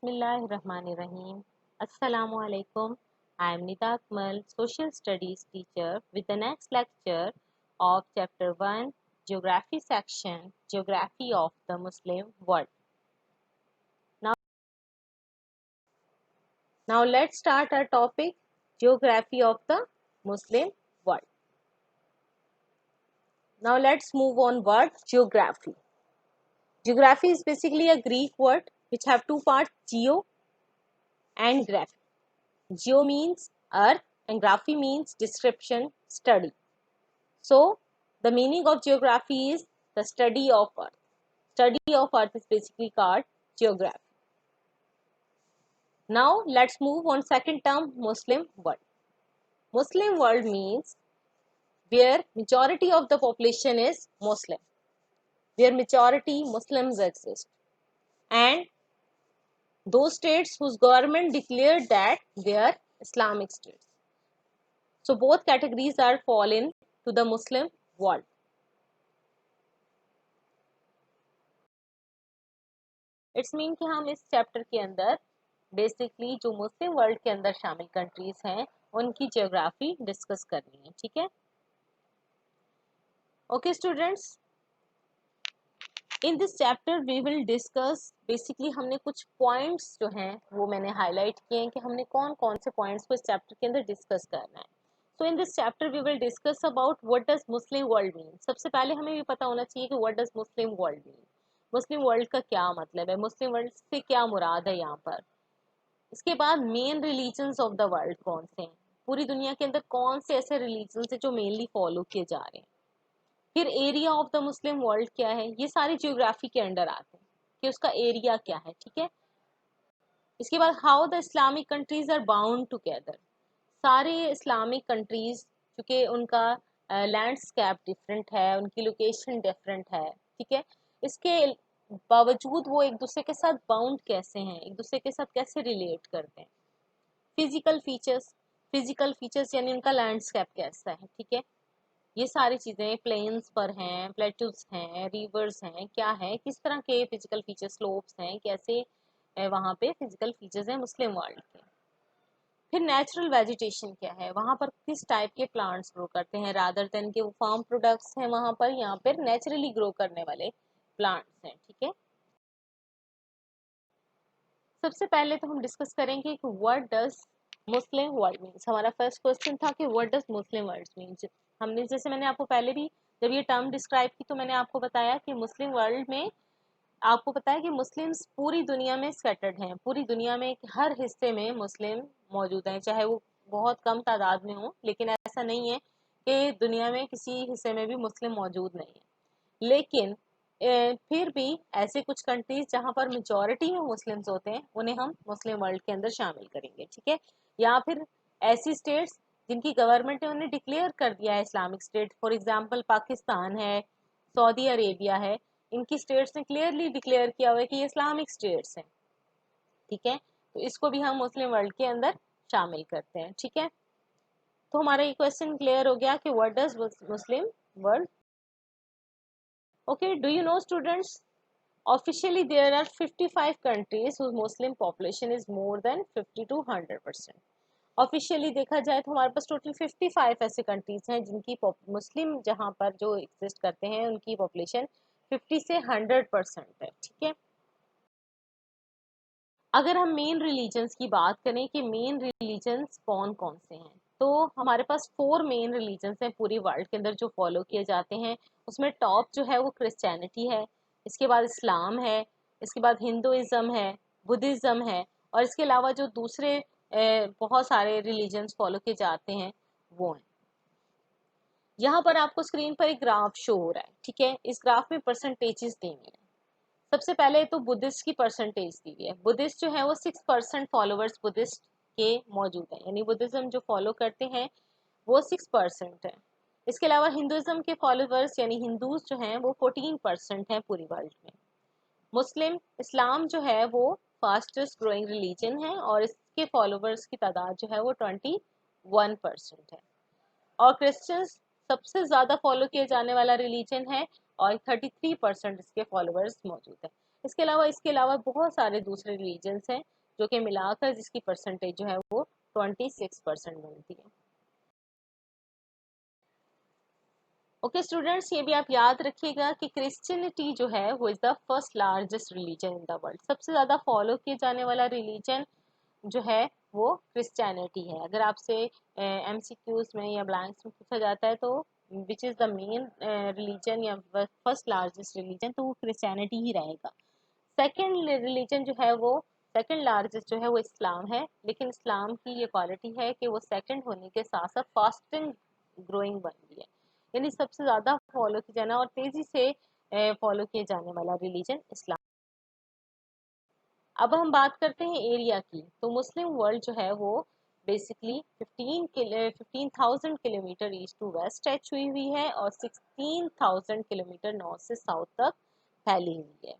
Bismillahirrahmanirrahim. Assalamu alaikum. I am Nita Akmal, Social Studies teacher with the next lecture of Chapter 1, Geography section, Geography of the Muslim World. Now let's start our topic, Geography of the Muslim World. Now let's move on word geography. Geography is basically a Greek word which have two parts, geo and graphy. Geo means earth and graphy means description, study. So the meaning of geography is the study of earth. Study of earth is basically called geography. Now let's move on second term, Muslim world. Muslim world means where majority of the population is Muslim, where majority Muslims exist, and those states whose government declared that they are Islamic states. So both categories are fall in to the Muslim world. It's mean कि हम इस chapter के अंदर basically जो मुस्लिम world के अंदर शामिल countries हैं उनकी जियोग्राफी डिस्कस करनी है, ठीक है। Okay students, in this chapter we will discuss basically हमने कुछ पॉइंट्स जो हैं वो मैंने हाईलाइट किए हैं कि हमने कौन कौन से पॉइंट्स को इस चैप्टर के अंदर डिस्कस करना है। So in this chapter we will discuss about what does Muslim world mean. सबसे पहले हमें ये पता होना चाहिए कि what does Muslim world mean, Muslim world का क्या मतलब है, मुस्लिम वर्ल्ड से क्या मुराद है यहाँ पर। इसके बाद main religions of the world कौन से हैं, पूरी दुनिया के अंदर कौन से ऐसे रिलीजन्स हैं जो मेनली फॉलो किए जा रहे हैं। फिर area of the Muslim world क्या है, ये सारी जियोग्राफी के अंडर आते हैं कि उसका एरिया क्या है, ठीक है। इसके बाद how the Islamic countries are bound together, सारे इस्लामिक कंट्रीज क्योंकि उनका लैंडस्केप डिफरेंट है, उनकी लोकेशन डिफरेंट है, ठीक है, इसके बावजूद वो एक दूसरे के साथ बाउंड कैसे हैं, एक दूसरे के साथ कैसे रिलेट करते हैं। फिजिकल फीचर्स, फिजिकल फीचर्स यानी उनका लैंडस्केप कैसा है, ठीक है, ये सारी चीज़ें प्लेन्स पर हैं, प्लेटूज हैं, रिवर्स हैं, क्या है, किस तरह के फिजिकल फीचर, स्लोप्स हैं, कैसे वहाँ पे फिजिकल फीचर्स हैं मुस्लिम वर्ल्ड के। फिर नेचुरल वेजिटेशन क्या है, वहाँ पर किस टाइप के प्लांट्स ग्रो करते हैं, रादर देन के वो फार्म प्रोडक्ट्स हैं वहाँ पर, यहाँ पर नेचुरली ग्रो करने वाले प्लांट्स हैं, ठीक है। सबसे पहले तो हम डिस्कस करेंगे कि what does Muslim world means. हमारा फर्स्ट क्वेश्चन था कि what does Muslim world means. हमने जैसे मैंने आपको पहले भी जब ये टर्म डिस्क्राइब की तो मैंने आपको बताया कि मुस्लिम वर्ल्ड में आपको पता है कि मुस्लिम्स पूरी दुनिया में स्कैटर्ड हैं, पूरी दुनिया में हर हिस्से में मुस्लिम मौजूद हैं, चाहे वो बहुत कम तादाद में हो, लेकिन ऐसा नहीं है कि दुनिया में किसी हिस्से में भी मुस्लिम मौजूद नहीं है। लेकिन फिर भी ऐसे कुछ कंट्रीज जहाँ पर मेजॉरिटी में मुस्लिम्स होते हैं उन्हें हम मुस्लिम वर्ल्ड के अंदर शामिल करेंगे, ठीक है। या फिर ऐसी स्टेट्स जिनकी गवर्नमेंट ने उन्हें डिक्लेयर कर दिया है Islamic state, for example Pakistan है, सऊदी अरेबिया है, इनकी स्टेट्स ने क्लियरली डिक्लेयर किया हुआ है कि ये इस्लामिक स्टेट्स हैं, ठीक है, तो इसको भी हम मुस्लिम वर्ल्ड के अंदर शामिल करते हैं, ठीक है। तो हमारा ये क्वेश्चन क्लियर हो गया कि what does Muslim world. Okay, do you know students? Officially, there are 55 countries whose Muslim population is more than 50 to 100%. Officially देखा जाए तो हमारे पास टोटल 55 ऐसे कंट्रीज हैं जिनकी मुस्लिम जहाँ पर जो एग्जिस्ट करते हैं उनकी पॉपुलेशन 50 से 100% है, ठीक है। अगर हम मेन रिलीजन्स की बात करें कि मेन रिलीजन्स कौन कौन से हैं, तो हमारे पास 4 मेन रिलीजन्स हैं पूरी वर्ल्ड के अंदर जो फॉलो किए जाते हैं। उसमें टॉप जो है वो क्रिश्चियनिटी है, इसके बाद इस्लाम है, इसके बाद हिंदुइज्म है, बुद्धिज़्म है, और इसके अलावा जो दूसरे बहुत सारे रिलीजन्स फॉलो किए जाते हैं वो हैं। यहाँ पर आपको स्क्रीन पर एक ग्राफ शो हो रहा है, ठीक है, इस ग्राफ में परसेंटेजेस दी हुई है। सबसे पहले तो बुद्धिस्ट की परसेंटेज दी हुई है। बुद्धिस्ट जो है वो 6% फॉलोअर्स बुद्धिस्ट के मौजूद हैं, यानी बुद्धिज्म जो फॉलो करते हैं वो 6% है। इसके अलावा हिंदुइज्म के फॉलोअर्स यानी हिंदूज जो हैं वो 14% हैं पूरी वर्ल्ड में। मुस्लिम इस्लाम जो है वो फास्टेस्ट ग्रोइंग रिलीजन है और इसके फॉलोअर्स की तादाद जो है वो 21% है। और क्रिश्चियंस सबसे ज़्यादा फॉलो किए जाने वाला रिलीजन है और 33% इसके फॉलोअर्स मौजूद हैं। इसके अलावा बहुत सारे दूसरे रिलीजन्स हैं जो कि मिलाकर जिसकी परसेंटेज जो है वो 26% बनती है। ओके स्टूडेंट्स, ये भी आप याद रखिएगा कि क्रिश्चियनिटी जो है वो is the first largest religion in the world. सबसे ज़्यादा फॉलो किए जाने वाला रिलीजन जो है वो क्रिश्चियनिटी है। अगर आपसे एमसीक्यूज में या ब्लैंक्स में पूछा जाता है तो which is the main religion या फर्स्ट लार्जेस्ट रिलीजन, तो वो क्रिश्चियनिटी ही रहेगा। सेकेंड रिलीजन जो है वो सेकेंड लार्जेस्ट जो है वो इस्लाम है, लेकिन इस्लाम की ये क्वालिटी है कि वो सेकेंड होने के साथ साथ फास्टिंग ग्रोइंग बन रही है, यानी सबसे ज़्यादा फॉलो किया जाना और तेज़ी से फॉलो किए जाने वाला रिलीजन इस्लाम। अब हम बात करते हैं एरिया की, तो मुस्लिम वर्ल्ड जो है वो basically 15,000 kilometre east to west stretch हुई हुई है और 16,000 किलोमीटर नॉर्थ से साउथ तक फैली हुई है।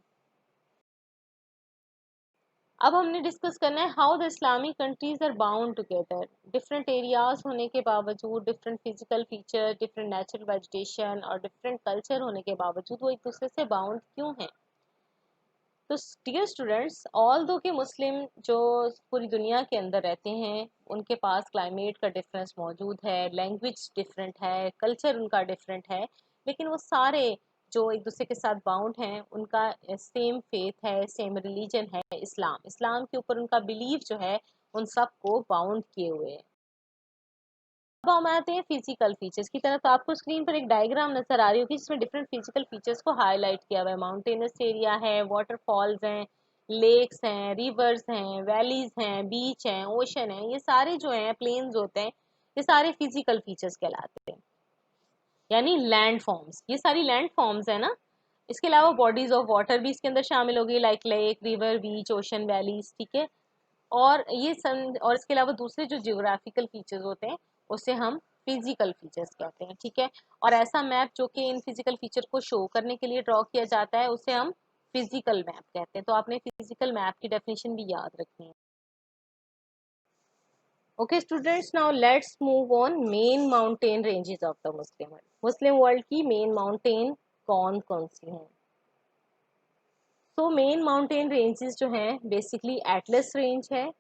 अब हमने डिस्कस करना है how the Islamic countries are bound together. Different areas होने के बावजूद, different physical feature, different natural vegetation और डिफरेंट कल्चर होने के बावजूद वो एक दूसरे से बाउंड क्यों हैं? तो डियर स्टूडेंट्स, ऑल दो के मुस्लिम जो पूरी दुनिया के अंदर रहते हैं उनके पास क्लाइमेट का डिफरेंस मौजूद है, लैंग्वेज डिफरेंट है, कल्चर उनका डिफरेंट है, लेकिन वो सारे जो एक दूसरे के साथ बाउंड हैं उनका सेम फेथ है, सेम रिलीजन है इस्लाम। इस्लाम के ऊपर उनका बिलीव जो है उन सबको बाउंड किए हुए है। अब हम आते हैं फिजिकल फीचर्स की तरफ। तो आपको स्क्रीन पर एक डायग्राम नजर आ रही होगी जिसमें डिफरेंट फिजिकल फीचर्स को हाईलाइट किया हुआ है। माउंटेनस एरिया है, वाटरफॉल्स हैं, लेक्स हैं, रिवर्स हैं, वैलीज हैं, बीच हैं, ओशन है, ये सारे जो हैं प्लेन्स होते हैं, ये सारे फिजिकल फीचर्स कहलाते हैं, यानी लैंड फॉर्म्स। ये सारी लैंड फॉर्म्स है ना। इसके अलावा बॉडीज ऑफ वाटर भी इसके अंदर शामिल होगी, लाइक लेक, रिवर, बीच, ओशन, वैलीज, ठीक है। और और इसके अलावा दूसरे जो जियोग्राफिकल फीचर्स होते हैं उसे हम फिजिकल फीचर्स कहते हैं, ठीक है। और ऐसा मैप जो कि इन फिजिकल फीचर को शो करने के लिए ड्रॉ किया जाता है उसे हम फिजिकल मैप कहते हैं। तो आपने फिजिकल मैप की डेफिनेशन भी याद रखनी है। Okay students, now let's move on main mountain ranges of the Muslim world. Muslim world की मेन माउंटेन कौन कौन सी हैं? तो मेन माउंटेन रेंजेस जो हैं बेसिकली एटलस रेंज है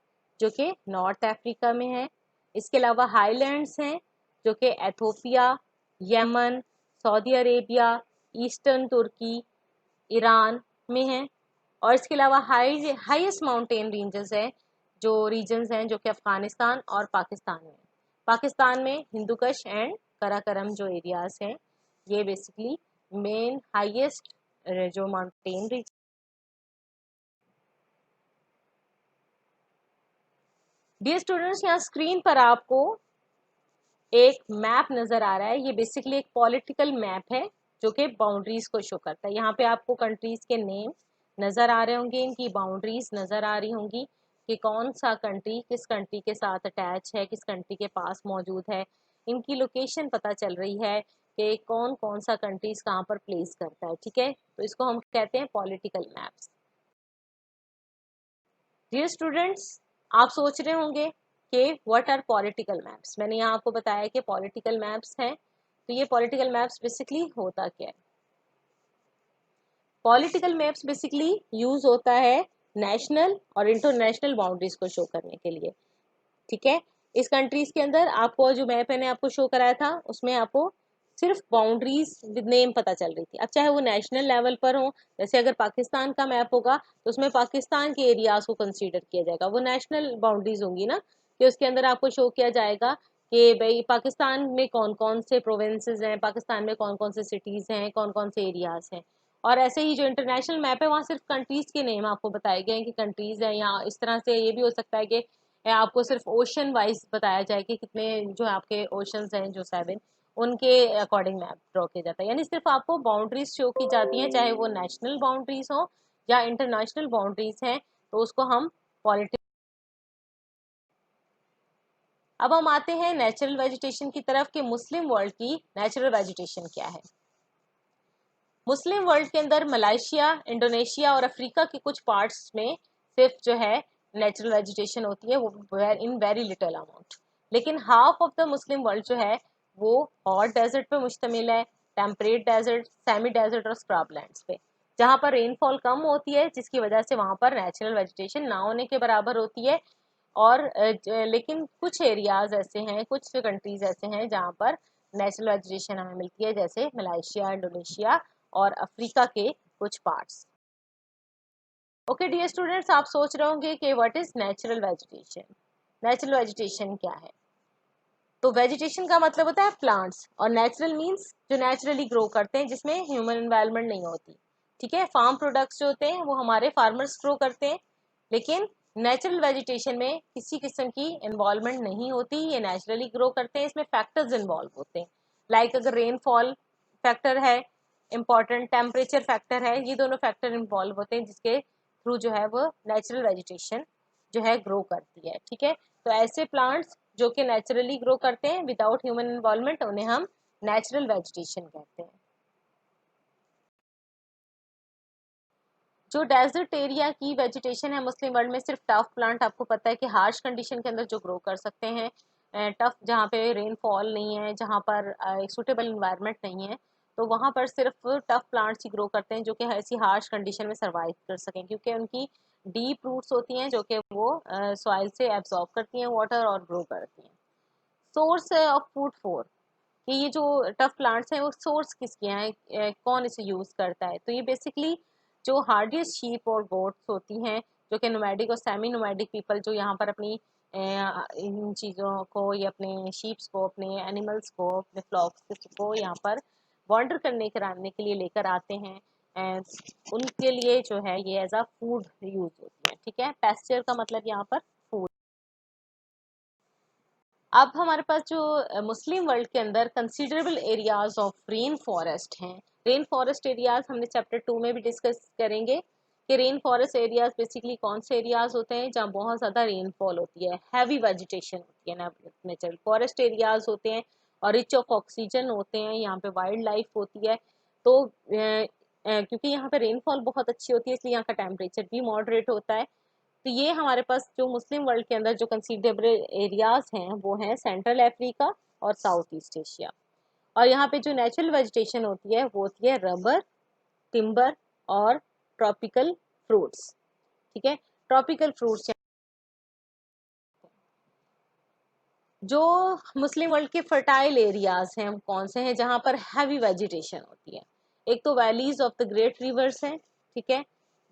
जो कि नॉर्थ अफ्रीका में है। इसके अलावा हाईलैंड्स हैं जो कि Ethiopia, Yemen, Saudi Arabia, eastern Turkey, Iran में है। और इसके अलावा हाईएस्ट माउंटेन रेंजेस हैं जो रीजन्स हैं जो कि अफगानिस्तान और पाकिस्तान में। पाकिस्तान में हिंदुकश एंड कराकरम जो एरियाज हैं ये बेसिकली मेन हाईएस्ट जो माउंटेन रीजन। डियर स्टूडेंट्स, यहाँ स्क्रीन पर आपको एक मैप नजर आ रहा है। ये बेसिकली एक पॉलिटिकल मैप है जो कि बाउंड्रीज को शो करता है। यहाँ पे आपको कंट्रीज के नेम नजर आ रहे होंगे, इनकी बाउंड्रीज नजर आ रही होंगी कि कौन सा कंट्री किस कंट्री के साथ अटैच है, किस कंट्री के पास मौजूद है। इनकी लोकेशन पता चल रही है कि कौन कौन सा कंट्रीज कहाँ पर प्लेस करता है, ठीक है। तो इसको हम कहते हैं पॉलिटिकल मैप्स। डियर स्टूडेंट्स, आप सोच रहे होंगे कि व्हाट आर पॉलिटिकल मैप्स। मैंने यहाँ आपको बताया कि पॉलिटिकल मैप्स हैं। तो ये पॉलिटिकल मैप्स बेसिकली होता क्या है? पॉलिटिकल मैप्स बेसिकली यूज होता है नेशनल और इंटरनेशनल बाउंड्रीज को शो करने के लिए, ठीक है। इस कंट्रीज के अंदर आपको जो मैप मैंने आपको शो कराया था उसमें आपको सिर्फ बाउंड्रीज विद नेम पता चल रही थी। अब चाहे वो नेशनल लेवल पर हो, जैसे अगर पाकिस्तान का मैप होगा तो उसमें पाकिस्तान के एरियाज को कंसीडर किया जाएगा, वो नेशनल बाउंड्रीज होंगी ना, कि उसके अंदर आपको शो किया जाएगा कि भाई पाकिस्तान में कौन कौन से प्रोविंसेस हैं, पाकिस्तान में कौन कौन से सिटीज हैं, कौन कौन से एरियाज हैं। और ऐसे ही जो इंटरनेशनल मैप है वहाँ सिर्फ कंट्रीज के नेम आपको बताए गए हैं कि कंट्रीज हैं, या इस तरह से ये भी हो सकता है कि आपको सिर्फ ओशन वाइज बताया जाए कि कितने जो आपके ओशंस हैं जो 7, उनके अकॉर्डिंग मैप ड्रॉ किया जाता है। यानी सिर्फ आपको बाउंड्रीज शो की जाती हैं, चाहे वो नेशनल बाउंड्रीज हो या इंटरनेशनल बाउंड्रीज हैं, तो उसको हम पॉलिटिक्स। अब हम आते हैं नेचुरल वेजिटेशन की तरफ कि मुस्लिम वर्ल्ड की नेचुरल वेजिटेशन क्या है। मुस्लिम वर्ल्ड के अंदर मलाइशिया, इंडोनेशिया और अफ्रीका के कुछ पार्ट्स में सिर्फ जो है नेचुरल वेजिटेशन होती है, वो इन वेरी लिटिल अमाउंट। लेकिन half of the Muslim world जो है वो हॉट डेजर्ट पे मुश्तमिल है, टेम्परेट डेजर्ट, सेमी डेजर्ट और स्क्रब लैंड्स पे। जहाँ पर रेनफॉल कम होती है जिसकी वजह से वहाँ पर नेचुरल वेजिटेशन ना होने के बराबर होती है। और लेकिन कुछ एरियाज ऐसे हैं, कुछ कंट्रीज ऐसे हैं जहाँ पर नेचुरल वेजिटेशन हमें मिलती है, जैसे मलेशिया, इंडोनेशिया और अफ्रीका के कुछ पार्ट्स। ओके डियर स्टूडेंट्स, आप सोच रहे होंगे कि what is natural vegetation. Natural vegetation क्या है? तो वेजिटेशन का मतलब होता है प्लांट्स, और नेचुरल मीन्स जो नेचुरली ग्रो करते हैं, जिसमें ह्यूमन इन्वायरमेंट नहीं होती। ठीक है, फार्म प्रोडक्ट्स जो होते हैं वो हमारे फार्मर्स ग्रो करते हैं, लेकिन नेचुरल वेजिटेशन में किसी किस्म की इन्वॉल्वमेंट नहीं होती, ये नेचुरली ग्रो करते हैं। इसमें फैक्टर्स इन्वॉल्व होते हैं, लाइक अगर रेनफॉल फैक्टर है इम्पॉर्टेंट, टेम्परेचर फैक्टर है, ये दोनों फैक्टर इन्वॉल्व होते हैं जिसके थ्रू जो है वो नेचुरल वेजिटेशन जो है ग्रो करती है। ठीक है, तो ऐसे प्लांट्स जो कि नेचुरली ग्रो करते हैं विदाउट ह्यूमन इन्वॉल्वमेंट, उन्हें हम नेचुरल वेजिटेशन कहते हैं। जो डेजर्ट एरिया की वेजिटेशन है मुस्लिम वर्ल्ड में, सिर्फ टफ प्लांट, आपको पता है कि हार्श कंडीशन के अंदर जो ग्रो कर सकते हैं, टफ जहाँ पे रेनफॉल नहीं है, जहाँ पर एक सूटेबल इन्वायरमेंट नहीं है, तो वहाँ पर सिर्फ टफ प्लांट्स ही ग्रो करते हैं जो कि ऐसी हार्श कंडीशन में सर्वाइव कर सकें, क्योंकि उनकी डीप रूट्स होती हैं जो कि वो सॉइल से एब्जॉर्ब करती हैं वाटर और ग्रो करती हैं। सोर्स ऑफ फूड फॉर, कि ये जो टफ प्लांट्स हैं वो सोर्स किसके हैं, कौन इसे यूज करता है, तो ये बेसिकली जो हार्डियस्ट शीप और गोट्स होती हैं, जो कि नोमैडिक और सेमी नोमैडिक पीपल जो यहाँ पर अपनी इन चीज़ों को, या अपने शीप्स को, अपने एनिमल्स को, अपने फ्लॉक्स को यहाँ पर वॉन्डर करने कराने के लिए लेकर आते हैं, एंड उनके लिए जो है ये एज अ फूड यूज होती है। ठीक है, पेस्चर का मतलब यहाँ पर फूड। अब हमारे पास जो मुस्लिम वर्ल्ड के अंदर considerable areas of rain forest हैं। रेन फॉरेस्ट एरियाज हमने चैप्टर 2 में भी डिस्कस करेंगे कि रेन फॉरेस्ट एरियाज बेसिकली कौन से एरियाज होते हैं जहाँ बहुत ज़्यादा रेनफॉल होती है, हैवी वेजिटेशन होती है, नेचुरल फॉरेस्ट एरियाज होते हैं और रिच ऑफ ऑक्सीजन होते हैं, यहाँ पे वाइल्ड लाइफ होती है। तो क्योंकि यहाँ पे रेनफॉल बहुत अच्छी होती है, इसलिए यहाँ का टेम्परेचर भी मॉडरेट होता है। तो ये हमारे पास जो मुस्लिम वर्ल्ड के अंदर जो कंसीडरेबल एरियाज हैं वो हैं सेंट्रल अफ्रीका और साउथ ईस्ट एशिया। और यहाँ पे जो नेचुरल वेजिटेशन होती है वो होती है रबर, टिम्बर और ट्रॉपिकल फ्रूट्स। ठीक है, ट्रॉपिकल फ्रूट्स जो मुस्लिम वर्ल्ड के फर्टाइल एरियाज हैं कौन से हैं जहाँ पर हैवी वेजिटेशन होती है। एक तो valleys of the great reverse हैं, ठीक है,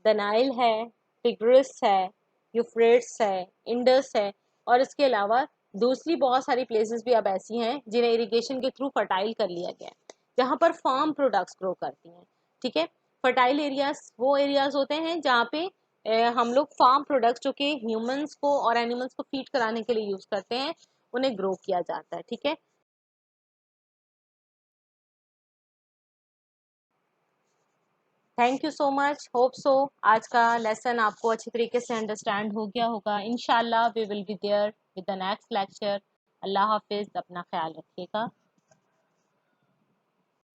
द नाइल है, टिग्रिस है, यूफ्रेट्स है, इंडस है, और इसके अलावा दूसरी बहुत सारी प्लेसेस भी अब ऐसी हैं जिन्हें इरिगेशन के थ्रू फर्टाइल कर लिया गया है, जहाँ पर फार्म प्रोडक्ट्स ग्रो करती हैं। ठीक है, फर्टाइल एरियाज वो एरियाज होते हैं जहाँ पे हम लोग फार्म प्रोडक्ट्स जो कि ह्यूमंस को और एनिमल्स को फीड कराने के लिए यूज करते हैं, उन्हें ग्रो किया जाता है। ठीक है, thank you so much, hope so आज का लेसन आपको अच्छी तरीके से अंडरस्टैंड हो गया होगा। इंशाल्लाह we will be there with the next lecture. अल्लाह हाफिज, अपना ख्याल रखिएगा।